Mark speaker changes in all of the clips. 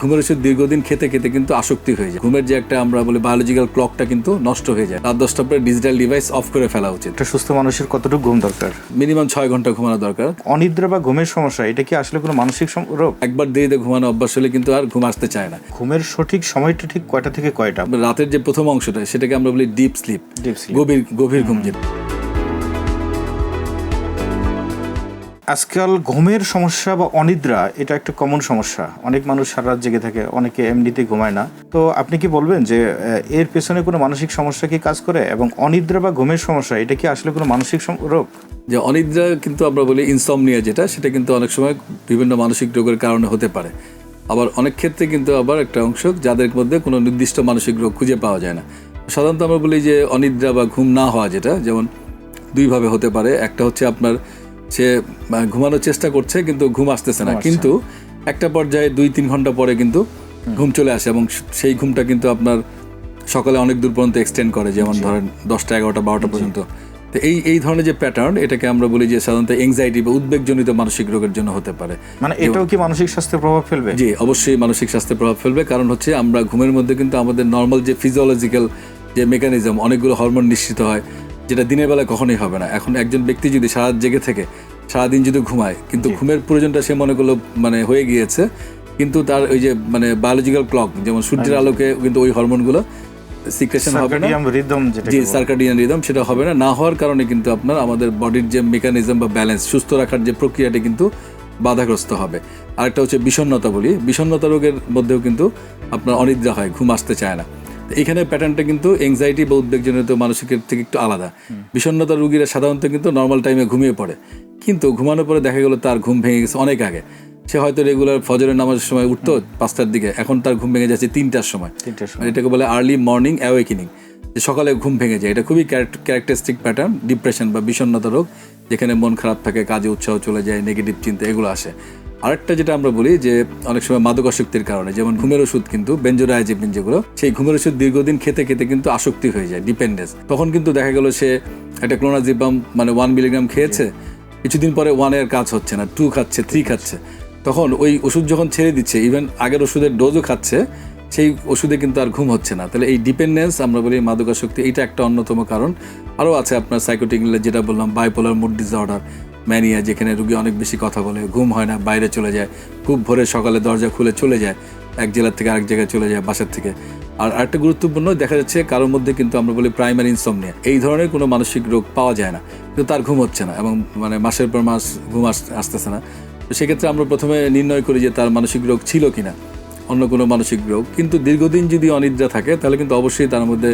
Speaker 1: ঘুমের ওষুধ দীর্ঘদিন খেতে খেতে কিন্তু আসক্তি হয়ে যায়। ঘুমের যে একটা আমরা বলি বায়োলজিক্যাল ক্লকটা কিন্তু নষ্ট হয়ে যায়। রাত 10টার পরে ডিজিটাল ডিভাইস অফ করে ফেলা উচিত।
Speaker 2: একটা সুস্থ মানুষের কতটুকু ঘুম দরকার?
Speaker 1: মিনিমাম 6 ঘন্টা ঘুমানো দরকার।
Speaker 2: অনিদ্রা বা ঘুমের সমস্যা এটা কি আসলে কোনো মানসিক রোগ?
Speaker 1: একবার দেরিতে ঘুমানো অভ্যাস হলে কিন্তু আর ঘুম আসতে চায় না।
Speaker 2: ঘুমের সঠিক সময়টা ঠিক কয়টা থেকে কয়টা?
Speaker 1: রাতের যে প্রথম অংশটা সেটাকে আমরা বলি ডিপ স্লিপ, গভীর ঘুম যেটা।
Speaker 2: আজকাল ঘুমের সমস্যা বা অনিদ্রা এটা একটা কমন সমস্যা। অনেক মানুষ সারা রাত জেগে থাকে, অনেকে এমনিতে ঘুমায় না। তো আপনি কি বলবেন যে এর পেছনে কোনো মানসিক সমস্যা কি কাজ করে, এবং অনিদ্রা বা ঘুমের সমস্যা এটা কি আসলে কোনো মানসিক রোগ?
Speaker 1: যে অনিদ্রা কিন্তু আমরা বলি ইনসমনিয়া যেটা, সেটা কিন্তু অনেক সময় বিভিন্ন মানসিক রোগের কারণে হতে পারে। আবার অনেক ক্ষেত্রে কিন্তু আবার একটা অংশ যাদের মধ্যে কোনো নির্দিষ্ট মানসিক রোগ খুঁজে পাওয়া যায় না। সাধারণত আমরা বলি যে অনিদ্রা বা ঘুম না হওয়া যেটা, যেমন দুইভাবে হতে পারে। একটা হচ্ছে আপনার সে ঘুমানোর চেষ্টা করছে কিন্তু ঘুম আসতেছে না, কিন্তু একটা পর্যায়ে 2-3 ঘন্টা পরে কিন্তু ঘুম চলে আসে, এবং সেই ঘুমটা কিন্তু আপনার সকালে অনেক দূর পর্যন্ত এক্সটেন্ড করে, যেমন ধরেন 10টা 11টা 12টা পর্যন্ত। তো এই ধরনের যে প্যাটার্ন, এটাকে আমরা বলি যে সাধারণত এংজাইটি বা উদ্বেগজনিত মানসিক রোগের জন্য হতে পারে।
Speaker 2: মানে এটাও কি মানসিক স্বাস্থ্যে প্রভাব ফেলবে?
Speaker 1: জি, অবশ্যই মানসিক স্বাস্থ্যে প্রভাব ফেলবে। কারণ হচ্ছে আমরা ঘুমের মধ্যে কিন্তু আমাদের নর্মাল যে ফিজিওলজিক্যাল যে মেকানিজম, অনেকগুলো হরমোন নিঃসৃত হয়, যেটা দিনের বেলায় কখনোই হবে না। এখন একজন ব্যক্তি যদি সারা জেগে থেকে সারাদিন যদি ঘুমায়, কিন্তু ঘুমের প্রয়োজনটা সে মনে করলো মানে হয়ে গিয়েছে, কিন্তু তার ওই যে মানে বায়োলজিক্যাল ক্লক, যেমন সূর্যের আলোকে কিন্তু ওই হরমোনগুলো সিক্রেশন হবে না, জি সার্কাডিয়ান রিদম, সেটা হবে না। না হওয়ার কারণে কিন্তু আপনার আমাদের বডির যে মেকানিজম বা ব্যালেন্স, সুস্থ রাখার যে প্রক্রিয়াটি কিন্তু বাধাগ্রস্ত হবে। আরেকটা হচ্ছে বিষণ্ণতা বলি, বিষণ্ণতা রোগের মধ্যেও কিন্তু আপনার অনিদ্রা হয়, ঘুম আসতে চায় না। এখানে প্যাটার্নটা কিন্তু এংজাইটি বা উদ্বেগজনিত মানসিকের থেকে একটু আলাদা। বিষণ্ণতা রোগীরা সাধারণত কিন্তু নর্মাল টাইমে ঘুমিয়ে পড়ে, কিন্তু ঘুমানোর পরে দেখা গেলো তার ঘুম ভেঙে গেছে অনেক আগে। সে হয়তো রেগুলার ফজরের নামাজের সময় উঠতো 5টার দিকে, এখন তার ঘুম ভেঙে যাচ্ছে 3টার সময়। এটাকে বলে আর্লি মর্নিং অ্যাওয়েকেনিং, যে সকালে ঘুম ভেঙে যায়। এটা খুবই ক্যারেক্টারিস্টিক প্যাটার্ন ডিপ্রেশন বা বিষণ্ণতা রোগ, যেখানে মন খারাপ থাকে, কাজে উৎসাহ চলে যায়, নেগেটিভ চিন্তা এগুলো আসে। আরেকটা যেটা আমরা বলি যে অনেক সময় মাদকাসক্তির কারণে, যেমন ঘুমের ওষুধ কিন্তু বেনজোডায়াজেপিন যেগুলো, সেই ঘুমের ওষুধ দীর্ঘদিন খেতে খেতে কিন্তু আসক্তি হয়ে যায়, ডিপেন্ডেন্স। তখন কিন্তু দেখা গেল সে একটা ক্লোনাজিপাম মানে 1 মিলিগ্রাম খেয়েছে, কিছুদিন পরে 1 এর কাজ হচ্ছে না, 2 খাচ্ছে, 3 খাচ্ছে। তখন ওই ওষুধ যখন ছেড়ে দিচ্ছে, ইভেন আগের ওষুধের ডোজও খাচ্ছে, সেই ওষুধে কিন্তু আর ঘুম হচ্ছে না। তাহলে এই ডিপেন্ডেন্স আমরা বলি মাদকাসক্তি, এইটা একটা অন্যতম কারণ। আরও আছে আপনার সাইকোটিক, যেটা বললাম বাইপোলার মুড ডিসঅর্ডার, ম্যানিয়া, যেখানে রুগী অনেক বেশি কথা বলে, ঘুম হয় না, বাইরে চলে যায়, খুব ভোরে সকালে দরজা খুলে চলে যায়, এক জেলার থেকে আরেক জায়গায় চলে যায় বাসার থেকে। আর আরেকটা গুরুত্বপূর্ণ দেখা যাচ্ছে কারোর মধ্যে কিন্তু আমরা বলি প্রাইমারি ইনসমনিয়া, এই ধরনের কোনো মানসিক রোগ পাওয়া যায় না, কিন্তু তার ঘুম হচ্ছে না, এবং মানে মাসের পর মাস ঘুম আসতেছে না। তো সেক্ষেত্রে আমরা প্রথমে নির্ণয় করি যে তার মানসিক রোগ ছিল কিনা, অন্য কোনো মানসিক রোগ। কিন্তু দীর্ঘদিন যদি অনিদ্রা থাকে, তাহলে কিন্তু অবশ্যই তার মধ্যে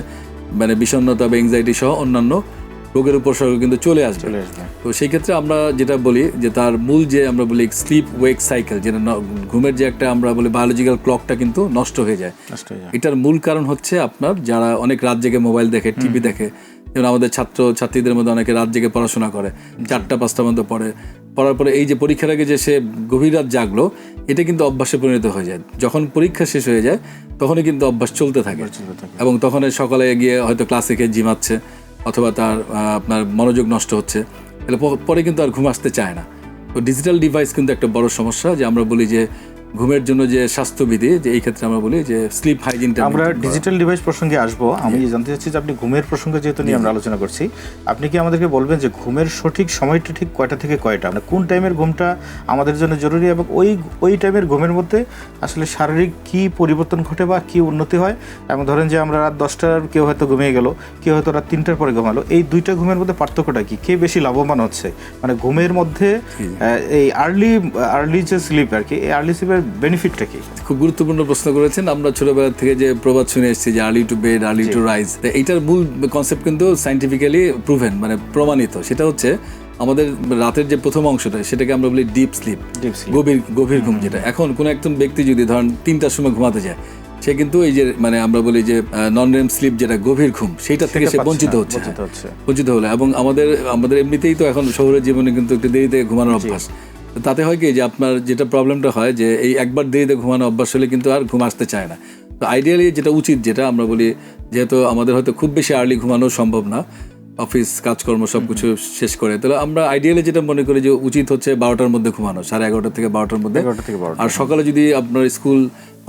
Speaker 1: মানে বিষণ্ণতা বা এংজাইটি সহ অন্যান্য রোগের উপসর্গ কিন্তু চলে আসবে। তো সেই ক্ষেত্রে আমরা যেটা বলি যে তার মূল যে আমরা বলি স্লিপ ওয়েক সাইকেল, যেটা ঘুমের যে একটা আমরা বলি বায়োলজিক্যাল ক্লকটা কিন্তু নষ্ট হয়ে যায়। এটার মূল কারণ হচ্ছে আপনার যারা অনেক রাত জেগে মোবাইল দেখে, টিভি দেখে, যেমন আমাদের ছাত্রীদের মধ্যে অনেকে রাত জেগে পড়াশোনা করে, 4টা-5টা পর্যন্ত পড়ার পরে এই যে পরীক্ষার আগে যে সে গভীর রাত জাগলো, এটা কিন্তু অভ্যাসে পরিণত হয়ে যায়। যখন পরীক্ষা শেষ হয়ে যায় তখনই কিন্তু অভ্যাস চলতে থাকে, এবং তখন সকালে গিয়ে হয়তো ক্লাসে গিয়ে জিমাচ্ছে, অথবা তার আপনার মনোযোগ নষ্ট হচ্ছে, তাহলে পরে কিন্তু আর ঘুম আসতে চায় না। তো ডিজিটাল ডিভাইস কিন্তু একটা বড় সমস্যা, যে আমরা বলি যে ঘুমের জন্য যে স্বাস্থ্যবিধি, যে এই ক্ষেত্রে আমরা বলি যে স্লিপ হাইজিনটা।
Speaker 2: আমরা ডিজিটাল ডিভাইস প্রসঙ্গে আসবো। আমি জানতে চাচ্ছি যে আপনি ঘুমের প্রসঙ্গে যেহেতু নিয়ে আমরা আলোচনা করছি, আপনি কি আমাদেরকে বলবেন যে ঘুমের সঠিক সময়টা ঠিক কয়টা থেকে কয়টা, মানে কোন টাইমের ঘুমটা আমাদের জন্য জরুরি, এবং ওই টাইমের ঘুমের মধ্যে আসলে শারীরিক কি পরিবর্তন ঘটে বা কি উন্নতি হয়? এবং ধরেন যে আমরা রাত 10টার কেউ হয়তো ঘুমিয়ে গেল, কেউ হয়তো রাত 3টার পরে ঘুমালো, এই দুইটা ঘুমের মধ্যে পার্থক্যটা কি? কে বেশি লাভবান হচ্ছে? মানে ঘুমের মধ্যে এই আর্লি যে স্লিপ আর কি, এই আর্লি স্লিপের বেনিফিটটা কি?
Speaker 1: খুব গুরুত্বপূর্ণ প্রশ্ন করেছেন। আমরা ছোটবেলা থেকে যে প্রবাদ শুনে এসেছি যে early to bed early to rise, এইটার মূল কনসেপ্ট কিন্তু সাইন্টিফিক্যালি প্রুভেন, মানে প্রমাণিত। সেটা হচ্ছে আমাদের রাতের যে প্রথম অংশটা, সেটাকে আমরা বলি ডিপ স্লিপ, গভীর ঘুম। যেটা এখন কোনো একজন ব্যক্তি যদি ধরেন 3টার সময় ঘুমাতে যায়, সে কিন্তু এই যে মানে আমরা বলি যে নন রেম স্লিপ, যেটা গভীর ঘুম, সেইটার থেকে সে বঞ্চিত হলো। এবং আমাদের এমনিতেই তো এখন শহরের জীবনে কিন্তু একটু দেরিতে ঘুমানোর অভ্যাস। তাতে হয় কি যে আপনার যেটা প্রবলেমটা হয় যে এই একবার দেরিতে ঘুমানো অভ্যাস হলে কিন্তু আর ঘুম আসতে চায় না। তো আইডিয়ালি যেটা উচিত, যেটা আমরা বলি, যেহেতু আমাদের হয়তো খুব বেশি আর্লি ঘুমানো সম্ভব না, অফিস কাজকর্ম সব কিছু শেষ করে, তাহলে আমরা আইডিয়ালি যেটা মনে করি যে উচিত হচ্ছে 12টার মধ্যে ঘুমানো, 11:30 থেকে 12টার মধ্যে। আর সকালে যদি আপনার স্কুল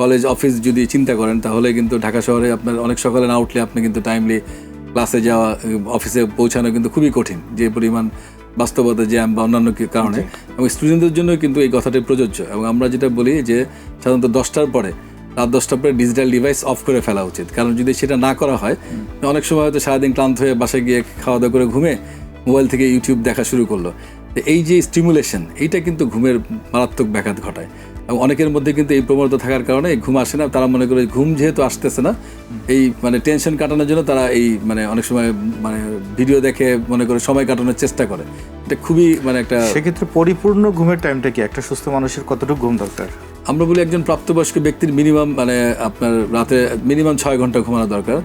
Speaker 1: কলেজ অফিস যদি চিন্তা করেন তাহলে কিন্তু ঢাকা শহরে আপনার অনেক সকালে না উঠলে আপনি কিন্তু টাইমলি ক্লাসে যাওয়া, অফিসে পৌঁছানো কিন্তু খুবই কঠিন, যে পরিমাণ বাস্তবতা জ্যাম বা অন্যান্য কারণে। এবং স্টুডেন্টদের জন্য কিন্তু এই কথাটি প্রযোজ্য। এবং আমরা যেটা বলি যে সাধারণত 10টার পরে, রাত 10টার পরে ডিজিটাল ডিভাইস অফ করে ফেলা উচিত। কারণ যদি সেটা না করা হয়, অনেক সময় হয়তো সারাদিন ক্লান্ত হয়ে বাসায় গিয়ে খাওয়া দাওয়া করে ঘুমে মোবাইল থেকে ইউটিউব দেখা শুরু করলো। তো এই যে স্টিমুলেশন, এইটা কিন্তু ঘুমের মারাত্মক ব্যাঘাত ঘটায়। এবং অনেকের মধ্যে কিন্তু এই প্রবণতা থাকার কারণে ঘুম আসে না। তারা মনে করে ঘুম যেহেতু আসতেছে না, এই মানে টেনশন কাটানোর জন্য তারা এই মানে অনেক সময় মানে ভিডিও দেখে মনে করে সময় কাটানোর চেষ্টা করে। এটা খুবই মানে একটা,
Speaker 2: সেক্ষেত্রে পরিপূর্ণ ঘুমের টাইমটা কি, একটা সুস্থ মানুষের কতটুকু ঘুম দরকার?
Speaker 1: আমরা বলি একজন প্রাপ্তবয়স্ক ব্যক্তির মিনিমাম মানে আপনার রাতে মিনিমাম 6 ঘন্টা ঘুমানো দরকার।